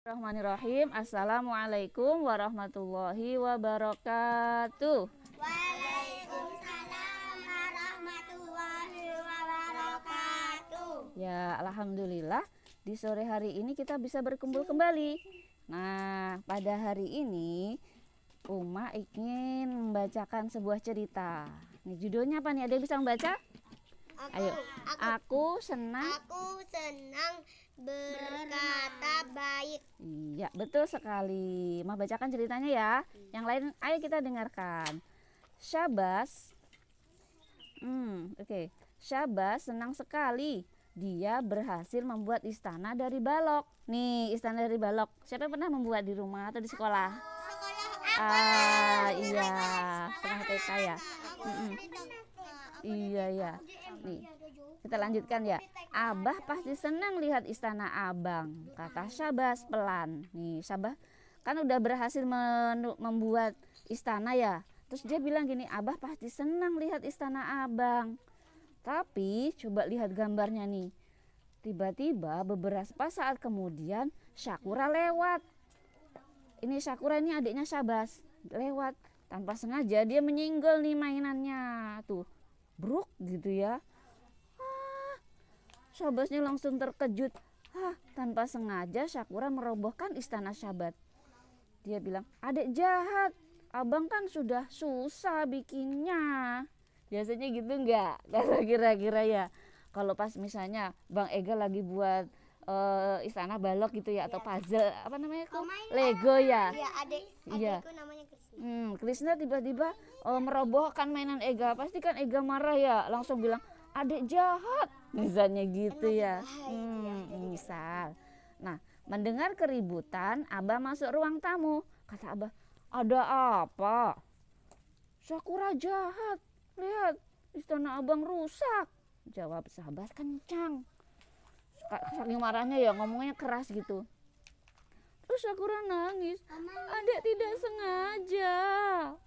Bismillahirrahmanirrahim. Assalamualaikum warahmatullahi wabarakatuh. Waalaikumsalam warahmatullahi wabarakatuh. Ya, alhamdulillah di sore hari ini kita bisa berkumpul kembali. Nah, pada hari ini Uma ingin membacakan sebuah cerita. Nih, judulnya apa nih? Ada yang bisa membaca? Ayo. Aku senang Berkata baik. Iya, betul sekali. Mau bacakan ceritanya ya. Yang lain ayo kita dengarkan. Syabas. Oke. Syabas senang sekali. Dia berhasil membuat istana dari balok. Nih, istana dari balok. Siapa yang pernah membuat di rumah atau di sekolah? Iya, pernah TK ya. Iya ya. Nih, kita lanjutkan ya. Abah pasti senang lihat istana abang, kata Syabas pelan. Nih, Syabas kan udah berhasil membuat istana ya. Terus dia bilang gini, Abah pasti senang lihat istana abang. Tapi coba lihat gambarnya nih. Tiba-tiba beberapa saat kemudian Syakura lewat. Ini Syakura ini adiknya Syabas. Lewat tanpa sengaja dia menyenggol nih mainannya. Tuh, bruk gitu ya. Syabasnya langsung terkejut. Tanpa sengaja Syakura merobohkan istana Syabas. Dia bilang, adik jahat, abang kan sudah susah bikinnya. Biasanya gitu enggak? Kira-kira ya. Kalau pas misalnya Bang Ega lagi buat istana balok gitu ya, atau puzzle apa namanya tuh? Lego ya. Iya, adikku namanya Krisna. Krisna tiba-tiba merobohkan mainan Ega. Pasti kan Ega marah ya, langsung bilang, adik jahat, misalnya gitu ya. Misal. Nah, mendengar keributan, Abah masuk ruang tamu. Kata Abah, ada apa? Syakura jahat, lihat istana abang rusak. Jawab Syabas kencang. Saking marahnya ya, ngomongnya keras gitu. Terus Syakura nangis. Adik tidak sengaja,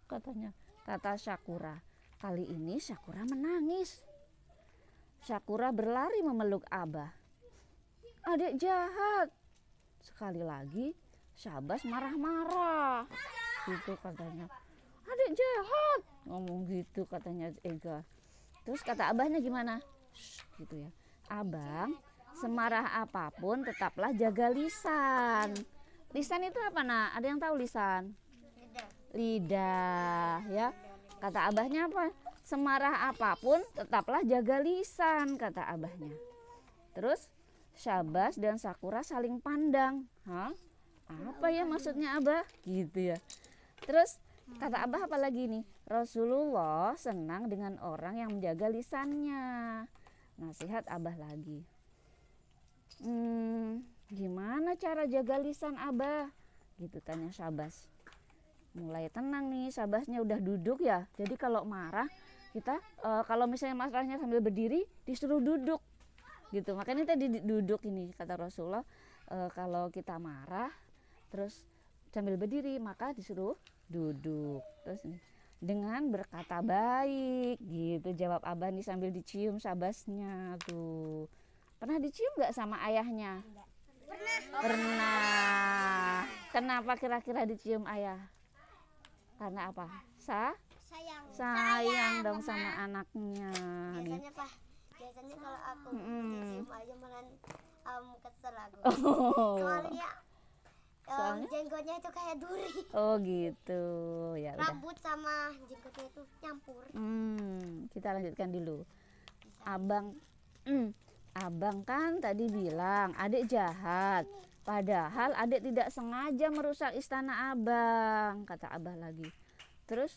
katanya. Kata Syakura. Kali ini Syakura menangis. Syakura berlari memeluk Abah. Adik jahat. Sekali lagi Syabas marah-marah. Gitu katanya. Adik jahat. Ngomong gitu katanya Ega. Terus kata Abahnya gimana? Gitu ya. Abang, semarah apapun tetaplah jaga lisan. Lisan itu apa nak? Ada yang tahu lisan? Lidah ya. Kata Abahnya apa? Semarah apapun tetaplah jaga lisan, kata Abahnya. Terus Syabas dan Syakura saling pandang. Apa ya maksudnya Abah? Gitu ya. Terus kata Abah apa lagi nih? Rasulullah senang dengan orang yang menjaga lisannya. Nasihat Abah lagi. Gimana cara jaga lisan Abah? Gitu tanya Syabas. Mulai tenang nih, Syabasnya udah duduk ya. Jadi kalau marah kita kalau misalnya masalahnya sambil berdiri disuruh duduk gitu. Makanya tadi duduk ini kata Rasulullah, kalau kita marah terus sambil berdiri maka disuruh duduk. Terus nih, dengan berkata baik gitu jawab Abah nih sambil dicium Syabasnya tuh. Pernah dicium nggak sama ayahnya? Pernah. Kenapa kira-kira dicium ayah? Karena apa? Sayang dong sama anaknya. Biasanya kalau aku dicium aja malah kesel aku. Soalnya jenggotnya itu kayak duri. Oh gitu ya. Rambut sama jenggotnya itu nyampur. Kita lanjutkan dulu. Abang kan tadi bilang adik jahat. Padahal adik tidak sengaja merusak istana abang, kata Abah lagi. Terus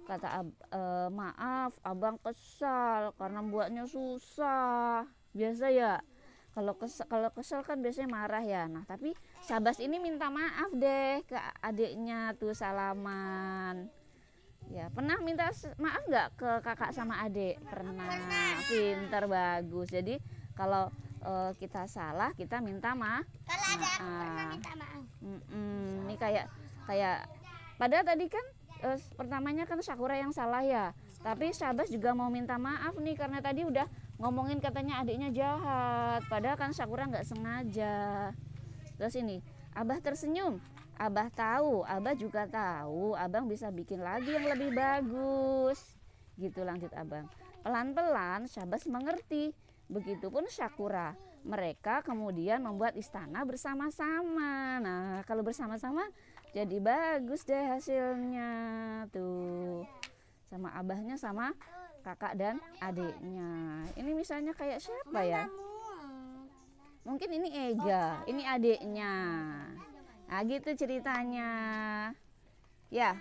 kata maaf, abang kesal karena buatnya susah. Biasa ya, kalau kesal kan biasanya marah ya. Nah tapi Syabas ini minta maaf deh ke adiknya tuh salaman. Ya pernah minta maaf nggak ke kakak sama adik? Pernah. Pintar, bagus. Jadi kalau kita salah kita minta maaf. Kalau ada aku pernah minta maaf. Ini kayak padahal tadi kan pertamanya kan Syakura yang salah ya. Tapi Syabas juga mau minta maaf nih karena tadi udah ngomongin katanya adiknya jahat. Padahal kan Syakura nggak sengaja. Terus ini Abah tersenyum. Abah tahu, Abah juga tahu, Abang bisa bikin lagi yang lebih bagus. Gitu lanjut Abang. Pelan-pelan Syahbaz mengerti. Begitupun Syakura. Mereka kemudian membuat istana bersama-sama. Nah, kalau bersama-sama jadi bagus deh hasilnya. Tuh. Sama abahnya sama kakak dan adiknya. Ini misalnya kayak siapa ya? Mungkin ini Ega, ini adiknya. Nah gitu ceritanya. Ya,